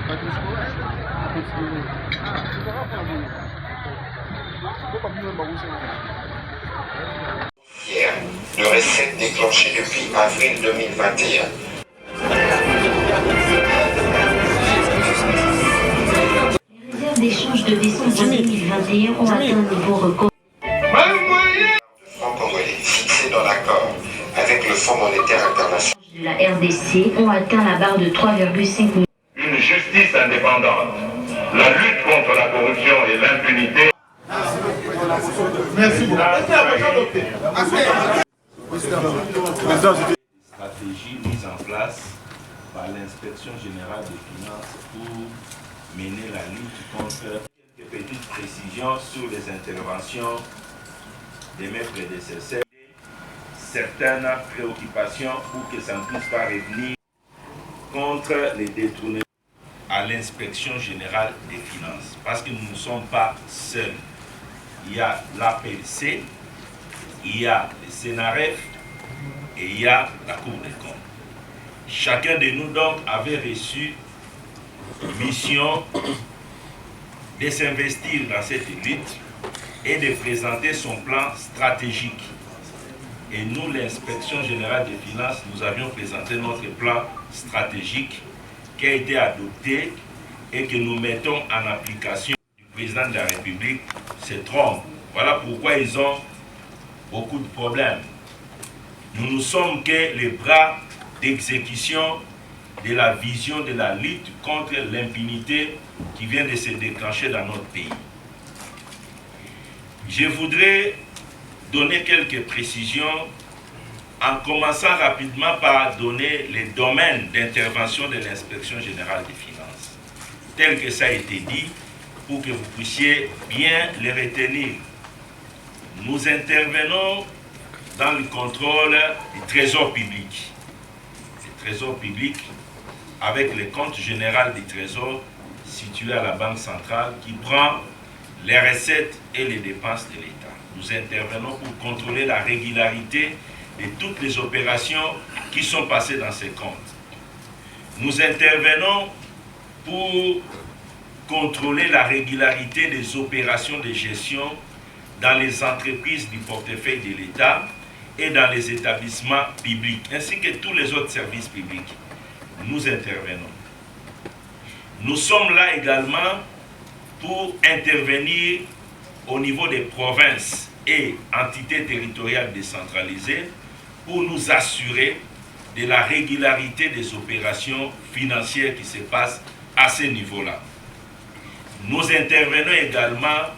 De recettes déclenchées depuis avril 2021. Les réserves d'échange de décembre 2021 ont atteint un niveau record. Francs congolais fixés dans l'accord avec le Fonds monétaire international. De la RDC ont atteint la barre de 3,5 millions. Une justice indépendante, la lutte contre la corruption et l'impunité. Merci beaucoup. Stratégie mise en place par l'inspection générale des finances pour mener la lutte contre quelques petites précisions sur les interventions de mes prédécesseurs, certaines préoccupations pour que ça ne puisse pas revenir contre les détournements à l'inspection générale des finances, parce que nous ne sommes pas seuls. Il y a l'APLC, il y a le Sénaref et il y a la Cour des comptes. Chacun de nous donc avait reçu mission de s'investir dans cette lutte et de présenter son plan stratégique. Et nous, l'inspection générale des finances, nous avions présenté notre plan stratégique qui a été adopté et que nous mettons en application. Le président de la République se trompe. Voilà pourquoi ils ont beaucoup de problèmes. Nous ne sommes que les bras d'exécution de la vision de la lutte contre l'impunité qui vient de se déclencher dans notre pays. Je voudrais donner quelques précisions en commençant rapidement par donner les domaines d'intervention de l'inspection générale des finances, tel que ça a été dit, pour que vous puissiez bien les retenir. Nous intervenons dans le contrôle du trésor public. Le trésor public, avec le compte général du trésor situé à la Banque centrale, qui prend les recettes et les dépenses de l'État. Nous intervenons pour contrôler la régularité de toutes les opérations qui sont passées dans ces comptes. Nous intervenons pour contrôler la régularité des opérations de gestion dans les entreprises du portefeuille de l'État et dans les établissements publics, ainsi que tous les autres services publics. Nous intervenons. Nous sommes là également pour intervenir au niveau des provinces et entités territoriales décentralisées pour nous assurer de la régularité des opérations financières qui se passent à ce niveau-là. Nous intervenons également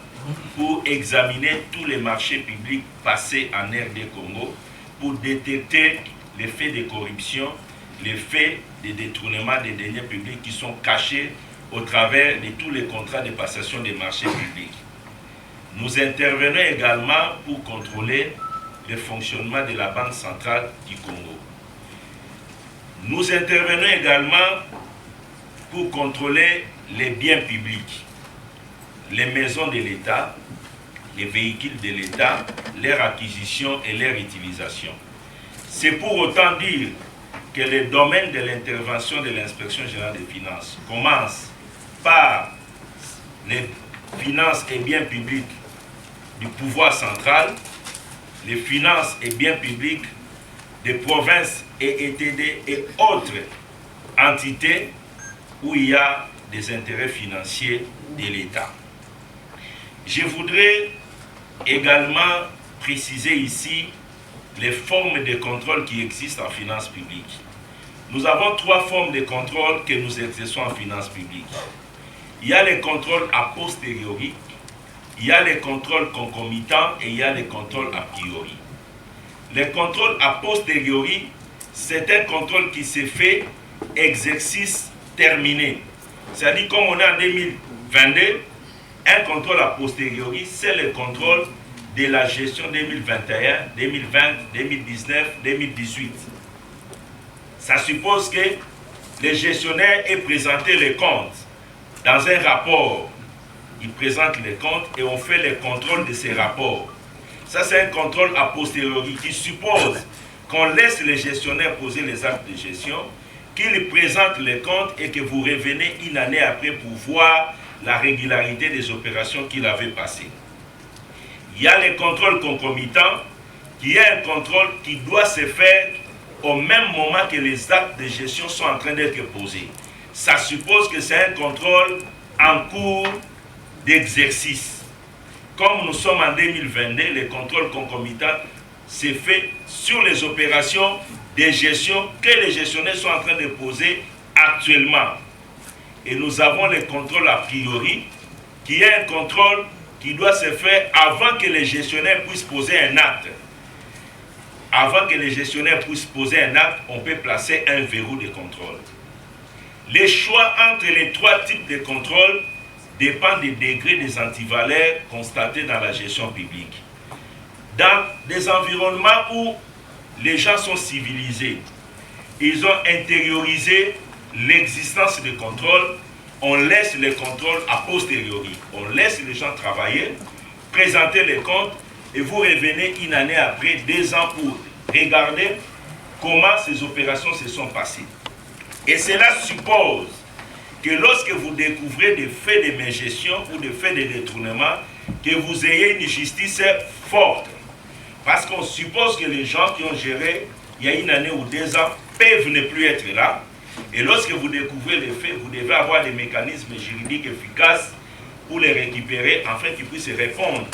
pour examiner tous les marchés publics passés en RD Congo pour détecter les faits de corruption, les faits de détournement des deniers publics qui sont cachés au travers de tous les contrats de passation des marchés publics. Nous intervenons également pour contrôler le fonctionnement de la Banque centrale du Congo. Nous intervenons également pour contrôler les biens publics, les maisons de l'État, les véhicules de l'État, leur acquisition et leur utilisation. C'est pour autant dire que le domaine de l'intervention de l'inspection générale des finances commence par les finances et biens publics du pouvoir central, les finances et biens publics des provinces et ETD et autres entités où il y a des intérêts financiers de l'État. Je voudrais également préciser ici les formes de contrôle qui existent en finances publiques. Nous avons 3 formes de contrôle que nous exerçons en finances publiques. Il y a les contrôles a posteriori, il y a les contrôles concomitants et il y a les contrôles a priori. Les contrôles a posteriori, c'est un contrôle qui se fait exercice terminé. C'est-à-dire, comme on est en 2022, un contrôle a posteriori, c'est le contrôle de la gestion 2021, 2020, 2019, 2018. Ça suppose que le gestionnaire ait présenté les comptes dans un rapport. Il présente les comptes et on fait le contrôle de ces rapports. Ça, c'est un contrôle a posteriori qui suppose qu'on laisse les gestionnaires poser les actes de gestion, qu'il présente les comptes et que vous revenez une année après pour voir la régularité des opérations qu'il avait passées. Il y a les contrôles concomitants, qui est un contrôle qui doit se faire au même moment que les actes de gestion sont en train d'être posés. Ça suppose que c'est un contrôle en cours d'exercice. Comme nous sommes en 2022, les contrôles concomitants se fait sur les opérations de gestion que les gestionnaires sont en train de poser actuellement. Et nous avons le contrôle a priori, qui est un contrôle qui doit se faire avant que les gestionnaires puissent poser un acte. Avant que les gestionnaires puissent poser un acte, on peut placer un verrou de contrôle. Les choix entre les trois types de contrôle dépendent des degrés des antivaleurs constatés dans la gestion publique. Dans des environnements où les gens sont civilisés, ils ont intériorisé l'existence de contrôle, on laisse les contrôles a posteriori. On laisse les gens travailler, présenter les comptes, et vous revenez une année après, 2 ans, pour regarder comment ces opérations se sont passées. Et cela suppose que lorsque vous découvrez des faits de mégestion ou des faits de détournement, que vous ayez une justice forte. Parce qu'on suppose que les gens qui ont géré il y a une année ou 2 ans peuvent ne plus être là. Et lorsque vous découvrez les faits, vous devez avoir des mécanismes juridiques efficaces pour les récupérer afin qu'ils puissent répondre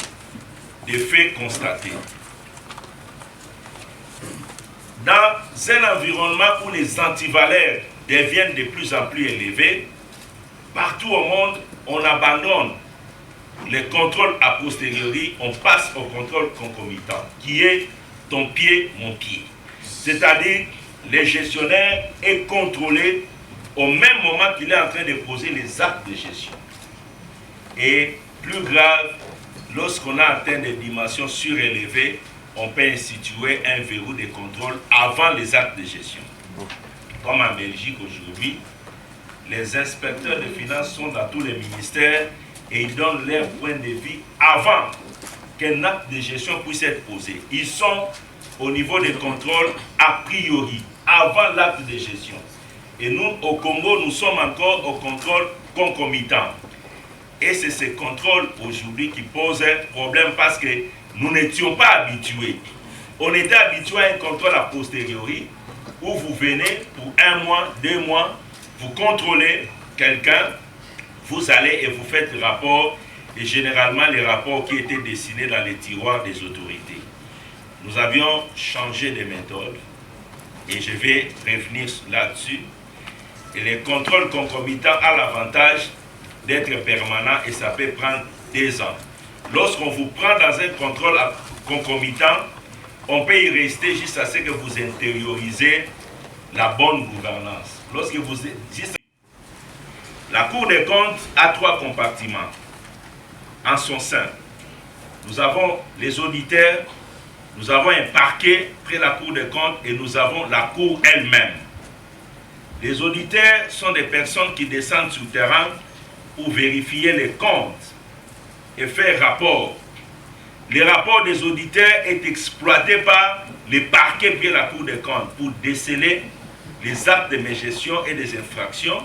des faits constatés. Dans un environnement où les antivaleurs deviennent de plus en plus élevés, partout au monde, on abandonne les contrôles a posteriori, on passe au contrôle concomitant, qui est ton pied, mon pied. C'est-à-dire, le gestionnaire est contrôlé au même moment qu'il est en train de poser les actes de gestion. Et plus grave, lorsqu'on a atteint des dimensions surélevées, on peut instituer un verrou de contrôle avant les actes de gestion. Comme en Belgique aujourd'hui, les inspecteurs de finances sont dans tous les ministères et ils donnent leur point de vue avant qu'un acte de gestion puisse être posé. Ils sont au niveau des contrôles a priori, avant l'acte de gestion. Et nous, au Congo, nous sommes encore au contrôle concomitant. Et c'est ce contrôle aujourd'hui qui pose un problème parce que nous n'étions pas habitués. On était habitués à un contrôle a posteriori où vous venez pour 1 mois, 2 mois, vous contrôlez quelqu'un, vous allez et vous faites rapport, et généralement les rapports qui étaient dessinés dans les tiroirs des autorités. Nous avions changé de méthode et je vais revenir là-dessus. Et les contrôles concomitants ont l'avantage d'être permanents et ça peut prendre 2 ans. Lorsqu'on vous prend dans un contrôle concomitant, on peut y rester jusqu'à ce que vous intériorisez la bonne gouvernance. Lorsque vous la Cour des comptes a 3 compartiments en son sein. Nous avons les auditeurs, nous avons un parquet près de la Cour des comptes et nous avons la Cour elle-même. Les auditeurs sont des personnes qui descendent sur le terrain pour vérifier les comptes et faire rapport. Le rapport des auditeurs est exploité par les parquets près de la Cour des comptes pour déceler les actes de mégestion et des infractions.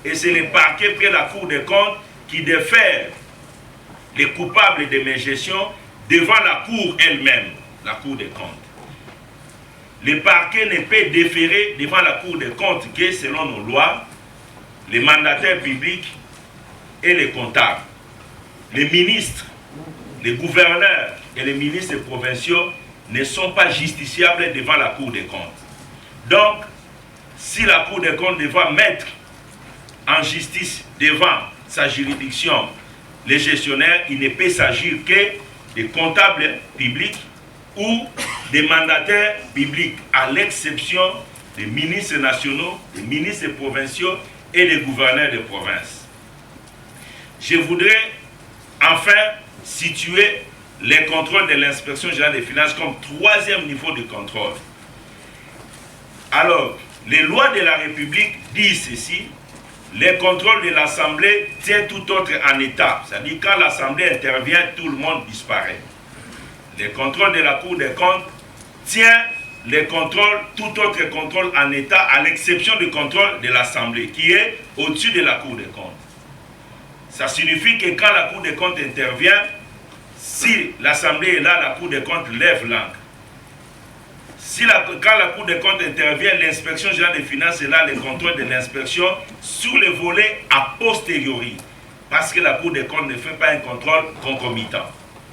Et c'est les parquets près de la Cour des comptes qui défèrent les coupables de mégestion devant la Cour elle-même, la Cour des comptes. Le parquet ne peut déférer devant la Cour des comptes que, selon nos lois, les mandataires publics et les comptables, les ministres, les gouverneurs et les ministres provinciaux ne sont pas justiciables devant la Cour des comptes. Donc, si la Cour des comptes devra mettre en justice devant sa juridiction les gestionnaires, il ne peut s'agir que des comptables publics ou des mandataires publics, à l'exception des ministres nationaux, des ministres provinciaux et des gouverneurs de province. Je voudrais enfin situer les contrôles de l'inspection générale des finances comme 3e niveau de contrôle. Alors, les lois de la République disent ceci: les contrôles de l'Assemblée tiennent tout autre en état. C'est-à-dire quand l'Assemblée intervient, tout le monde disparaît. Les contrôles de la Cour des comptes tient les contrôles, tout autre contrôle en État, à l'exception du contrôle de l'Assemblée, qui est au-dessus de la Cour des comptes. Ça signifie que quand la Cour des comptes intervient, si l'Assemblée est là, la Cour des comptes lève l'encre. Quand la Cour des comptes intervient, l'inspection générale des finances est là, le contrôle de l'inspection sur le volet a posteriori. Parce que la Cour des comptes ne fait pas un contrôle concomitant.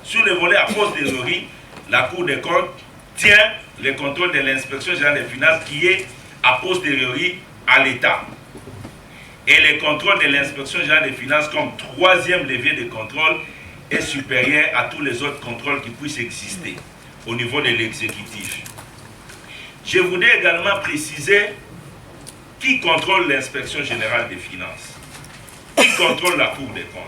Sur le volet a posteriori, la Cour des comptes tient le contrôle de l'inspection générale des finances qui est a posteriori à l'État. Et le contrôle de l'inspection générale des finances comme troisième levier de contrôle est supérieur à tous les autres contrôles qui puissent exister au niveau de l'exécutif. Je voudrais également préciser qui contrôle l'inspection générale des finances, qui contrôle la Cour des comptes.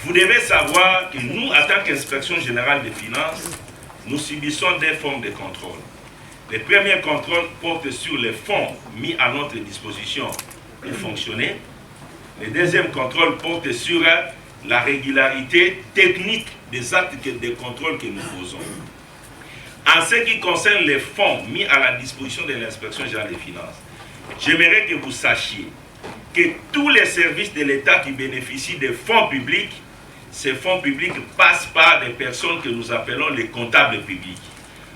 Vous devez savoir que nous, en tant qu'Inspection générale des finances, nous subissons des formes de contrôle. Le premier contrôle porte sur les fonds mis à notre disposition et fonctionner. Le deuxième contrôle porte sur la régularité technique des actes de contrôle que nous faisons. En ce qui concerne les fonds mis à la disposition de l'inspection générale des finances, j'aimerais que vous sachiez que tous les services de l'État qui bénéficient des fonds publics, ces fonds publics passent par des personnes que nous appelons les comptables publics.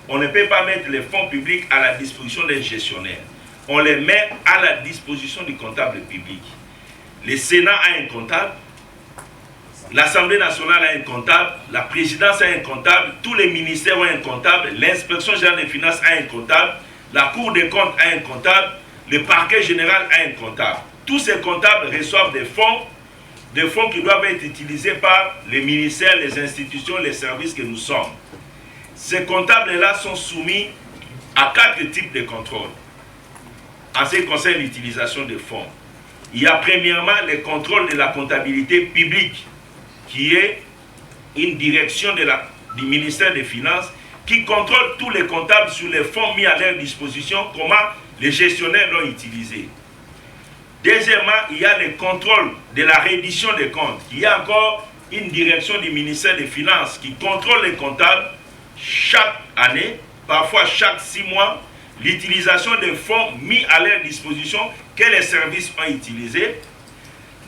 On ne peut pas mettre les fonds publics à la disposition d'un gestionnaire. On les met à la disposition du comptable public. Le Sénat a un comptable, l'Assemblée nationale a un comptable, la présidence a un comptable, tous les ministères ont un comptable, l'inspection générale des finances a un comptable, la Cour des comptes a un comptable, le parquet général a un comptable. Tous ces comptables reçoivent des fonds qui doivent être utilisés par les ministères, les institutions, les services que nous sommes. Ces comptables-là sont soumis à 4 types de contrôles en ce qui concerne l'utilisation des fonds. Il y a premièrement le contrôle de la comptabilité publique, qui est une direction du ministère des Finances qui contrôle tous les comptables sur les fonds mis à leur disposition, comment les gestionnaires l'ont utilisé. Deuxièmement, il y a le contrôle de la reddition des comptes. Il y a encore une direction du ministère des Finances qui contrôle les comptables chaque année, parfois chaque 6 mois, l'utilisation des fonds mis à leur disposition que les services ont utilisés.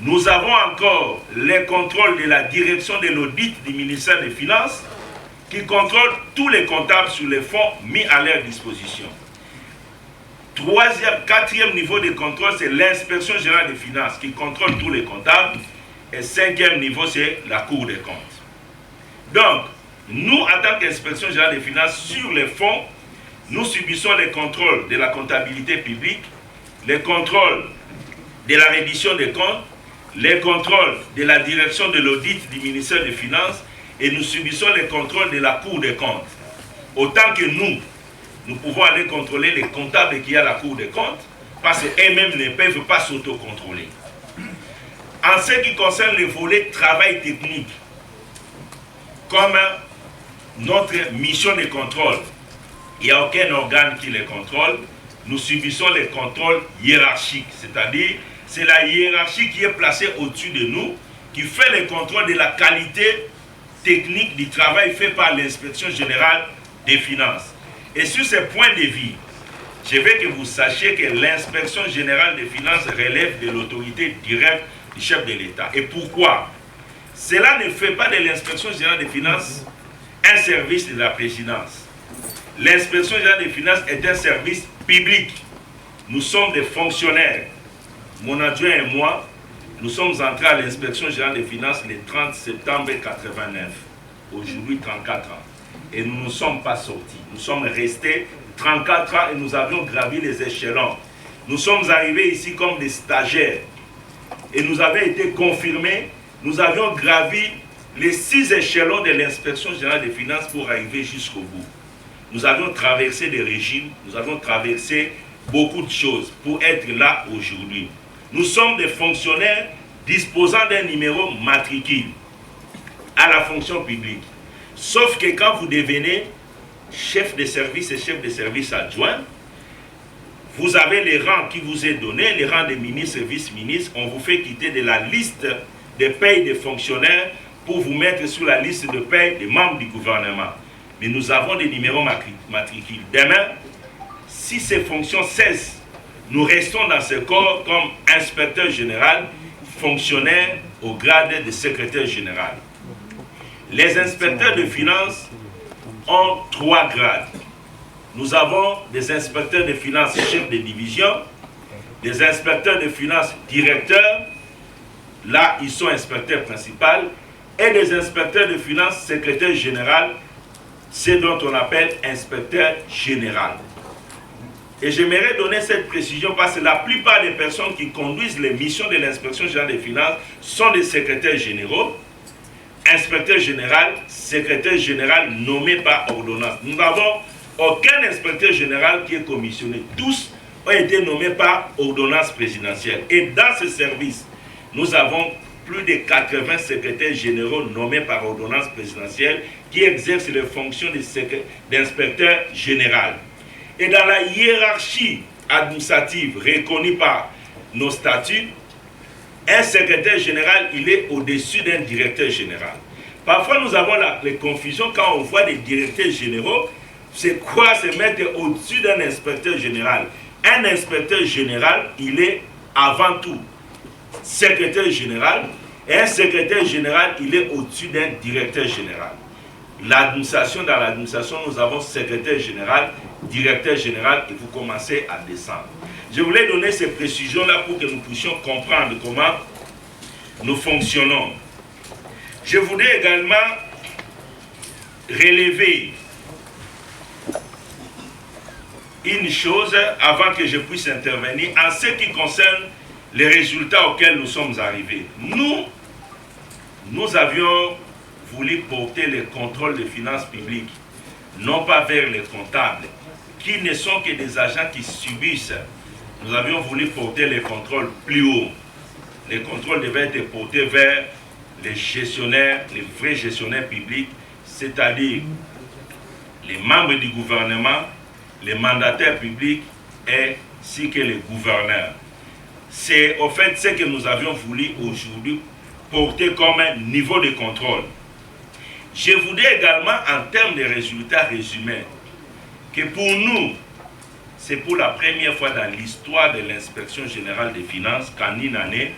Nous avons encore le contrôle de la direction de l'audit du ministère des Finances qui contrôle tous les comptables sur les fonds mis à leur disposition. Quatrième niveau de contrôle, c'est l'inspection générale des finances qui contrôle tous les comptables. Et 5e niveau, c'est la Cour des comptes. Donc, nous, en tant qu'Inspection générale des finances, sur les fonds, nous subissons les contrôles de la comptabilité publique, les contrôles de la reddition des comptes, les contrôles de la direction de l'audit du ministère des Finances et nous subissons les contrôles de la Cour des comptes. Autant que nous pouvons aller contrôler les comptables qui y a à la Cour des comptes parce qu'eux-mêmes ne peuvent pas s'autocontrôler. En ce qui concerne le volet travail technique, comme notre mission de contrôle, il n'y a aucun organe qui les contrôle, nous subissons les contrôles hiérarchiques, c'est-à-dire c'est la hiérarchie qui est placée au-dessus de nous, qui fait le contrôle de la qualité technique du travail fait par l'inspection générale des finances. Et sur ce point de vue, je veux que vous sachiez que l'inspection générale des finances relève de l'autorité directe du chef de l'État. Et pourquoi? Cela ne fait pas de l'inspection générale des finances un service de la présidence. L'inspection générale des finances est un service public. Nous sommes des fonctionnaires. Mon adjoint et moi, nous sommes entrés à l'inspection générale des finances le 30 septembre 1989. Aujourd'hui, 34 ans. Et nous ne sommes pas sortis. Nous sommes restés 34 ans et nous avions gravi les échelons. Nous sommes arrivés ici comme des stagiaires. Et nous avions été confirmés. Nous avions gravi les 6 échelons de l'inspection générale des finances pour arriver jusqu'au bout. Nous avions traversé des régimes, nous avons traversé beaucoup de choses pour être là aujourd'hui. Nous sommes des fonctionnaires disposant d'un numéro matricule à la fonction publique. Sauf que quand vous devenez chef de service et chef de service adjoint, vous avez les rangs qui vous est donné, les rangs de ministres et vice-ministres. On vous fait quitter de la liste des payes des fonctionnaires pour vous mettre sur la liste de paye des membres du gouvernement. mais nous avons des numéros matricules. Demain, si ces fonctions cessent, nous restons dans ce corps comme inspecteur général, fonctionnaire au grade de secrétaire général. Les inspecteurs de finances ont 3 grades. Nous avons des inspecteurs de finances chefs de division, des inspecteurs de finances directeurs, là ils sont inspecteurs principaux, et des inspecteurs de finances secrétaire général, c'est dont on appelle inspecteur général. Et j'aimerais donner cette précision parce que la plupart des personnes qui conduisent les missions de l'inspection générale des finances sont des secrétaires généraux, inspecteur général, secrétaire général nommé par ordonnance. Nous n'avons aucun inspecteur général qui est commissionné. Tous ont été nommés par ordonnance présidentielle. Et dans ce service, nous avons plus de 80 secrétaires généraux nommés par ordonnance présidentielle qui exercent les fonctions d'inspecteur général. Et dans la hiérarchie administrative reconnue par nos statuts, un secrétaire général, il est au-dessus d'un directeur général. Parfois, nous avons les confusions quand on voit des directeurs généraux. C'est quoi se mettre au-dessus d'un inspecteur général? Un inspecteur général, il est avant tout secrétaire général. Et un secrétaire général, il est au-dessus d'un directeur général. L'administration, dans l'administration, nous avons secrétaire général, directeur général, et vous commencez à descendre. Je voulais donner ces précisions-là pour que nous puissions comprendre comment nous fonctionnons. Je voudrais également relever une chose avant que je puisse intervenir en ce qui concerne les résultats auxquels nous sommes arrivés. Nous avions voulu porter le contrôle des finances publiques, non pas vers les comptables, qui ne sont que des agents qui subissent. Nous avions voulu porter les contrôles plus haut. Les contrôles devaient être portés vers les gestionnaires, les vrais gestionnaires publics, c'est-à-dire les membres du gouvernement, les mandataires publics ainsi que les gouverneurs. C'est au fait ce que nous avions voulu aujourd'hui porter comme un niveau de contrôle. Je voudrais également, en termes de résultats résumés, que pour nous, c'est pour la première fois dans l'histoire de l'inspection générale des finances qu'en une année,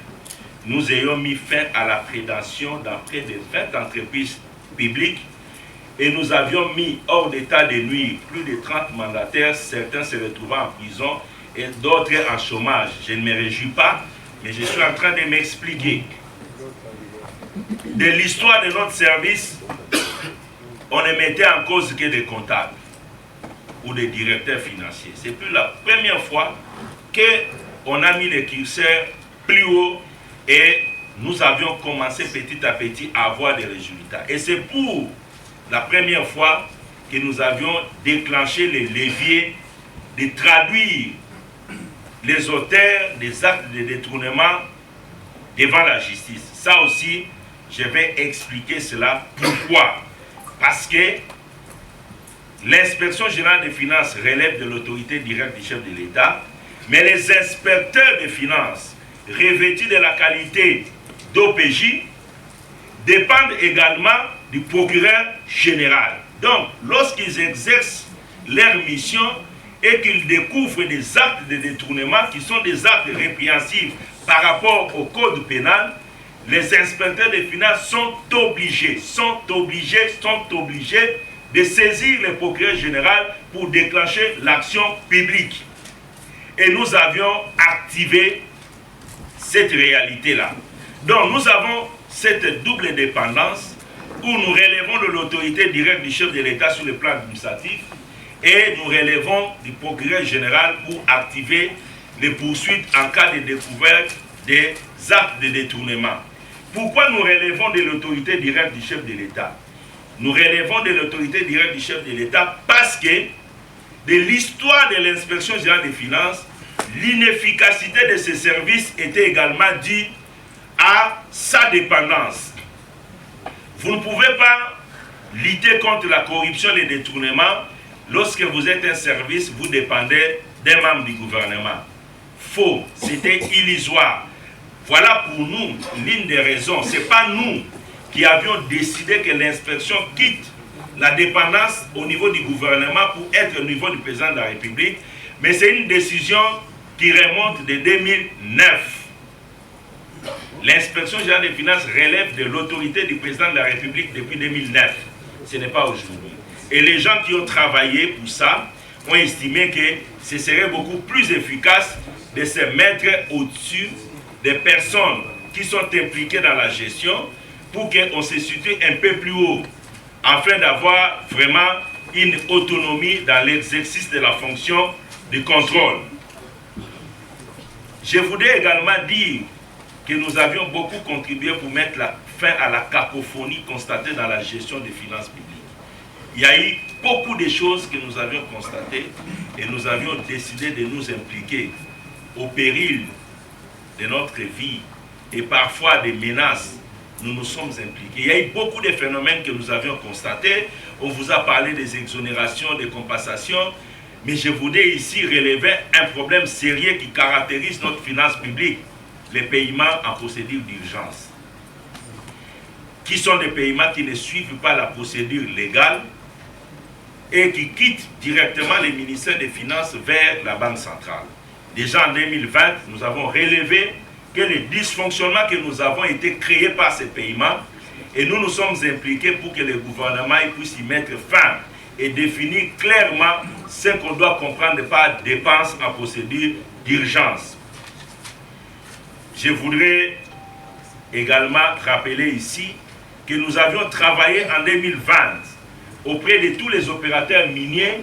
nous ayons mis fin à la prédation dans près de 20 entreprises publiques et nous avions mis hors d'état de nuire plus de 30 mandataires, certains se retrouvant en prison et d'autres en chômage. Je ne me réjouis pas, mais je suis en train de m'expliquer. De l'histoire de notre service, on ne mettait en cause que des comptables ou des directeurs financiers. C'est plus la première fois qu'on a mis le curseur plus haut et nous avions commencé petit à petit à avoir des résultats. Et c'est pour la première fois que nous avions déclenché les leviers de traduire les auteurs des actes de détournement devant la justice. Ça aussi, je vais expliquer cela. Pourquoi? Parce que l'inspection générale des finances relève de l'autorité directe du chef de l'État, mais les inspecteurs des finances, revêtus de la qualité d'OPJ, dépendent également du procureur général. Donc, lorsqu'ils exercent leur mission et qu'ils découvrent des actes de détournement qui sont des actes répréhensibles par rapport au code pénal, les inspecteurs des finances sont obligés de saisir le procureur général pour déclencher l'action publique. Et nous avions activé cette réalité-là. Donc nous avons cette double dépendance où nous relevons de l'autorité directe du chef de l'État sur le plan administratif et nous relevons du procureur général pour activer les poursuites en cas de découverte des actes de détournement. Pourquoi nous relevons de l'autorité directe du chef de l'État? Nous relevons de l'autorité directe du chef de l'État parce que de l'histoire de l'inspection générale des finances, l'inefficacité de ce service était également due à sa dépendance. Vous ne pouvez pas lutter contre la corruption et les détournements lorsque vous êtes un service, vous dépendez d'un membre du gouvernement. Faux, c'était illusoire. Voilà pour nous l'une des raisons. Ce n'est pas nous qui avions décidé que l'inspection quitte la dépendance au niveau du gouvernement pour être au niveau du président de la République, mais c'est une décision qui remonte de 2009. L'inspection générale des finances relève de l'autorité du président de la République depuis 2009. Ce n'est pas aujourd'hui. Et les gens qui ont travaillé pour ça ont estimé que ce serait beaucoup plus efficace de se mettre au-dessus des personnes qui sont impliquées dans la gestion pour qu'on se situe un peu plus haut, afin d'avoir vraiment une autonomie dans l'exercice de la fonction de contrôle. Je voudrais également dire que nous avions beaucoup contribué pour mettre fin à la cacophonie constatée dans la gestion des finances publiques. Il y a eu beaucoup de choses que nous avions constatées et nous avions décidé de nous impliquer au péril de notre vie et parfois des menaces. Nous nous sommes impliqués. Il y a eu beaucoup de phénomènes que nous avions constatés. On vous a parlé des exonérations, des compensations, mais je voudrais ici relever un problème sérieux qui caractérise notre finance publique, les paiements en procédure d'urgence, qui sont des paiements qui ne suivent pas la procédure légale et qui quittent directement les ministères des Finances vers la Banque centrale. Déjà en 2020, nous avons relevé que les dysfonctionnements que nous avons été créés par ces paiements, et nous nous sommes impliqués pour que le gouvernement puisse y mettre fin et définir clairement ce qu'on doit comprendre par dépenses en procédure d'urgence. Je voudrais également rappeler ici que nous avions travaillé en 2020 auprès de tous les opérateurs miniers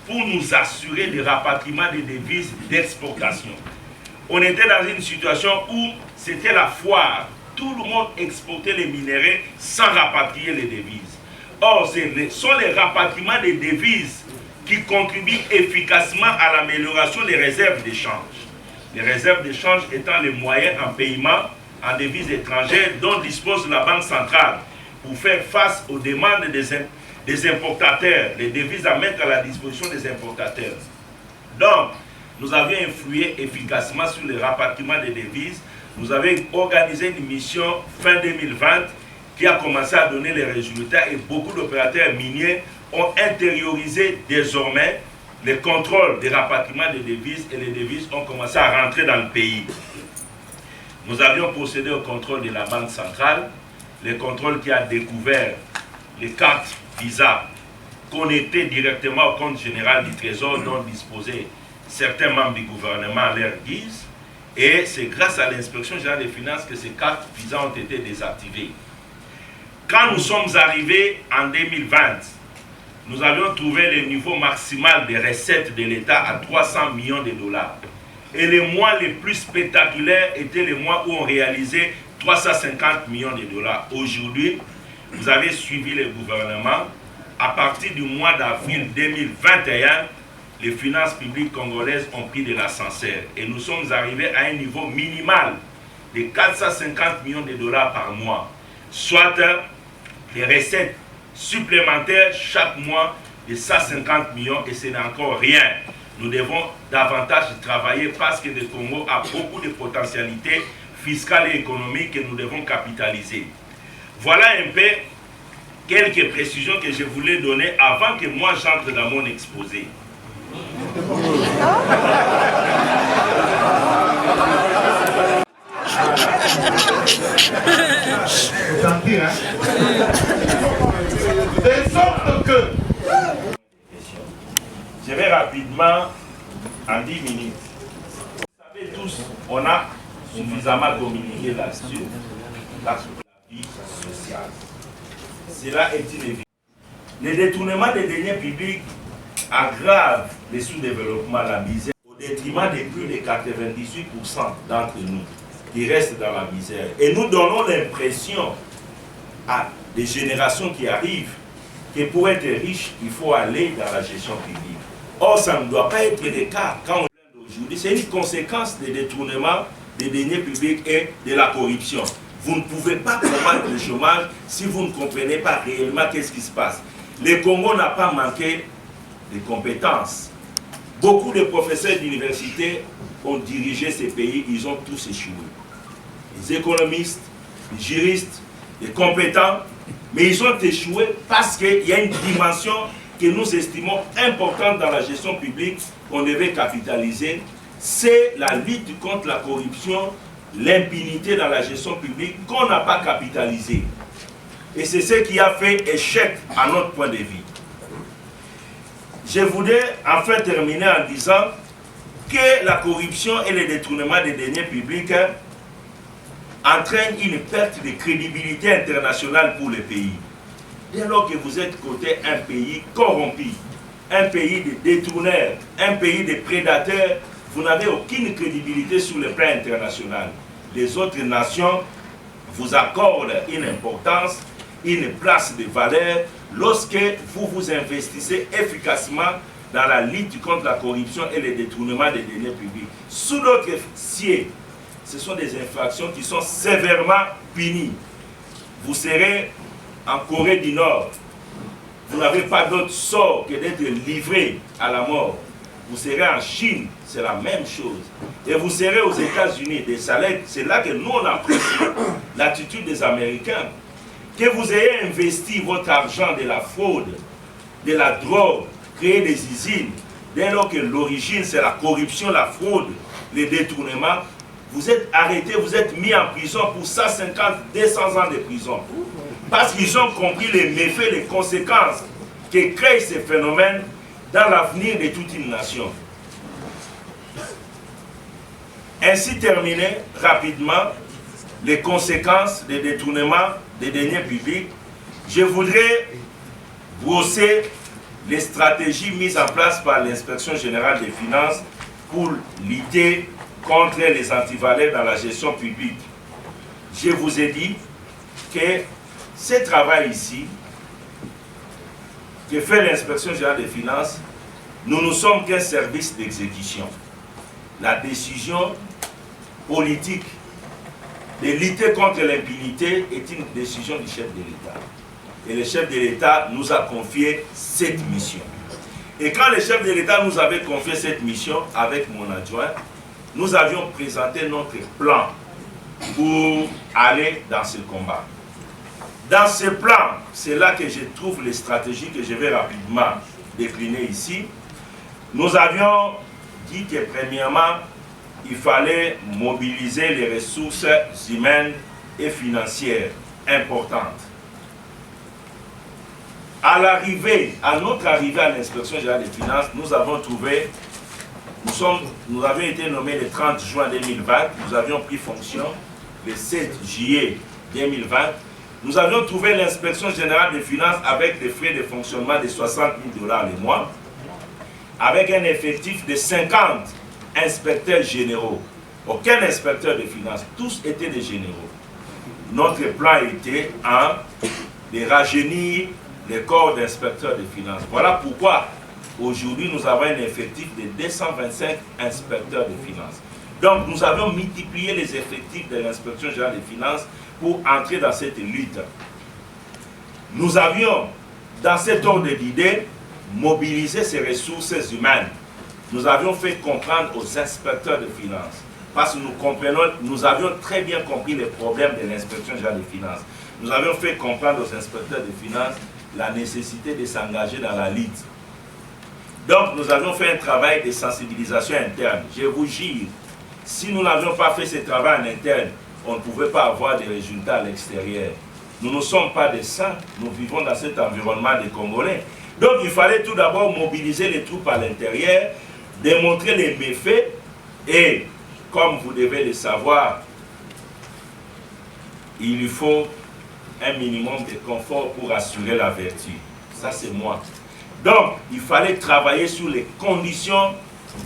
pour nous assurer du rapatriement des devises d'exportation. On était dans une situation où c'était la foire. Tout le monde exportait les minéraux sans rapatrier les devises. Or, ce sont les rapatriements des devises qui contribuent efficacement à l'amélioration des réserves d'échange. Les réserves d'échange étant les moyens en paiement en devises étrangères dont dispose la Banque centrale pour faire face aux demandes des importateurs, les devises à mettre à la disposition des importateurs. Donc, nous avions influé efficacement sur le rapatriement des devises. Nous avions organisé une mission fin 2020 qui a commencé à donner les résultats et beaucoup d'opérateurs miniers ont intériorisé désormais les contrôles des rapatriements des devises et les devises ont commencé à rentrer dans le pays. Nous avions procédé au contrôle de la Banque centrale, le contrôle qui a découvert les cartes Visa connectées directement au compte général du Trésor dont disposaient certains membres du gouvernement à leur guise, et c'est grâce à l'inspection générale des finances que ces cartes Visa ont été désactivées. Quand nous sommes arrivés en 2020, nous avions trouvé le niveau maximal des recettes de l'État à 300 millions de dollars. Et les mois les plus spectaculaires étaient les mois où on réalisait 350 millions de dollars. Aujourd'hui, vous avez suivi le gouvernement. À partir du mois d'avril 2021, les finances publiques congolaises ont pris de l'ascenseur. Et nous sommes arrivés à un niveau minimal de 450 millions de dollars par mois. Soit des recettes supplémentaires chaque mois de 150 millions et ce n'est encore rien. Nous devons davantage travailler parce que le Congo a beaucoup de potentialités fiscales et économiques que nous devons capitaliser. Voilà un peu quelques précisions que je voulais donner avant que moi j'entre dans mon exposé. Sentir, hein? De sorte que... Je vais rapidement, en 10 minutes. Vous savez tous, on a suffisamment communiqué là-dessus, la vie sociale. Cela est inévitable. Le détournement des deniers publics aggrave le sous-développement, la misère, au détriment de plus de 98% d'entre nous qui restent dans la misère. Et nous donnons l'impression à des générations qui arrivent que pour être riche, il faut aller dans la gestion publique. Or, ça ne doit pas être le cas quand on parle d'aujourd'hui. C'est une conséquence des détournements des deniers publics et de la corruption. Vous ne pouvez pas combattre le chômage si vous ne comprenez pas réellement qu'est-ce qui se passe. Le Congo n'a pas manqué de compétences. Beaucoup de professeurs d'université ont dirigé ces pays, ils ont tous échoué. Les économistes, les juristes, les compétents, Mais ils ont échoué parce qu'il y a une dimension que nous estimons importante dans la gestion publique qu'on devait capitaliser. C'est la lutte contre la corruption, l'impunité dans la gestion publique qu'on n'a pas capitalisé. Et c'est ce qui a fait échec à notre point de vue. Je voudrais enfin terminer en disant que la corruption et le détournement des deniers publics entraînent une perte de crédibilité internationale pour le pays. Dès lors que vous êtes côté un pays corrompu, un pays de détourneurs, un pays de prédateurs, vous n'avez aucune crédibilité sur le plan international. Les autres nations vous accordent une importance, une place de valeur lorsque vous vous investissez efficacement dans la lutte contre la corruption et le détournement des deniers publics. Sous d'autres cieux, ce sont des infractions qui sont sévèrement punies. Vous serez en Corée du Nord, vous n'avez pas d'autre sort que d'être livré à la mort. Vous serez en Chine, c'est la même chose. Et vous serez aux États-Unis, des salaires, c'est là que nous on apprécie l'attitude des Américains. Que vous ayez investi votre argent de la fraude, de la drogue, créer des usines, dès lors que l'origine c'est la corruption, la fraude, les détournements, vous êtes arrêté, vous êtes mis en prison pour 150, 200 ans de prison. Parce qu'ils ont compris les méfaits, les conséquences que créent ces phénomènes dans l'avenir de toute une nation. Ainsi terminé rapidement les conséquences des détournements des deniers publics, je voudrais brosser les stratégies mises en place par l'Inspection générale des finances pour lutter contre les antivaleurs dans la gestion publique. Je vous ai dit que ce travail ici, que fait l'Inspection générale des finances, nous ne sommes qu'un service d'exécution. La décision politique de lutter contre l'impunité est une décision du chef de l'État. Et le chef de l'État nous a confié cette mission. Et quand le chef de l'État nous avait confié cette mission avec mon adjoint, nous avions présenté notre plan pour aller dans ce combat. Dans ce plan, c'est là que je trouve les stratégies que je vais rapidement décliner ici. Nous avions dit que premièrement, il fallait mobiliser les ressources humaines et financières importantes. À notre arrivée à l'Inspection générale des finances, nous avons trouvé, nous avions été nommés le 30 juin 2020, nous avions pris fonction le 7 juillet 2020. Nous avions trouvé l'Inspection générale des finances avec des frais de fonctionnement de 60 000 $ le mois, avec un effectif de 50 inspecteurs généraux. Aucun inspecteur de finances, tous étaient des généraux. Notre plan était de rajeunir les corps d'inspecteurs de finances. Voilà pourquoi aujourd'hui nous avons un effectif de 225 inspecteurs de finances. Donc nous avons multiplié les effectifs de l'Inspection générale des finances pour entrer dans cette lutte. Nous avions, dans cet ordre d'idées, mobilisé ces ressources humaines. Nous avions fait comprendre aux inspecteurs de finances, parce que nous avions très bien compris les problèmes de l'Inspection générale des finances. Nous avions fait comprendre aux inspecteurs de finances la nécessité de s'engager dans la lutte. Donc nous avions fait un travail de sensibilisation interne. Je vous jure, si nous n'avions pas fait ce travail en interne, on ne pouvait pas avoir des résultats à l'extérieur. Nous ne sommes pas des saints, nous vivons dans cet environnement des Congolais. Donc il fallait tout d'abord mobiliser les troupes à l'intérieur, démontrer les méfaits et, comme vous devez le savoir, il lui faut un minimum de confort pour assurer la vertu. Ça c'est moi. Donc il fallait travailler sur les conditions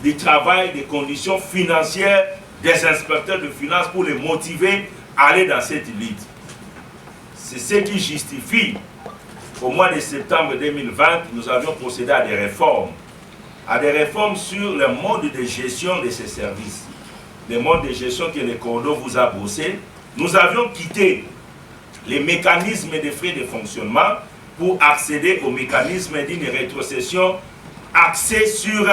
du travail, des conditions financières des inspecteurs de finances pour les motiver à aller dans cette lutte. C'est ce qui justifie qu'au mois de septembre 2020, nous avions procédé à des réformes sur le mode de gestion de ces services. Le mode de gestion que le Cordo vous a brossé. Nous avions quitté les mécanismes de frais de fonctionnement pour accéder au mécanisme d'une rétrocession axée sur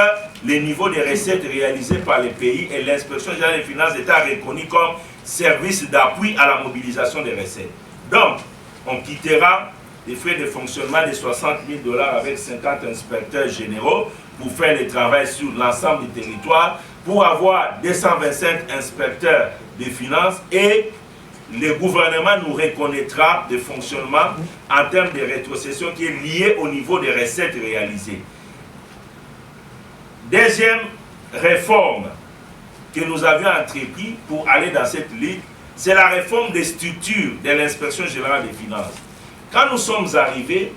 les niveaux de recettes réalisés par les pays, et l'Inspection générale des finances est reconnue comme service d'appui à la mobilisation des recettes. Donc, on quittera des frais de fonctionnement de 60 000 $ avec 50 inspecteurs généraux pour faire le travail sur l'ensemble du territoire, pour avoir 225 inspecteurs des finances, et le gouvernement nous reconnaîtra de fonctionnement en termes de rétrocession qui est lié au niveau des recettes réalisées. Deuxième réforme que nous avions entrepris pour aller dans cette ligne, c'est la réforme des structures de l'inspection générale des finances. Quand nous sommes arrivés,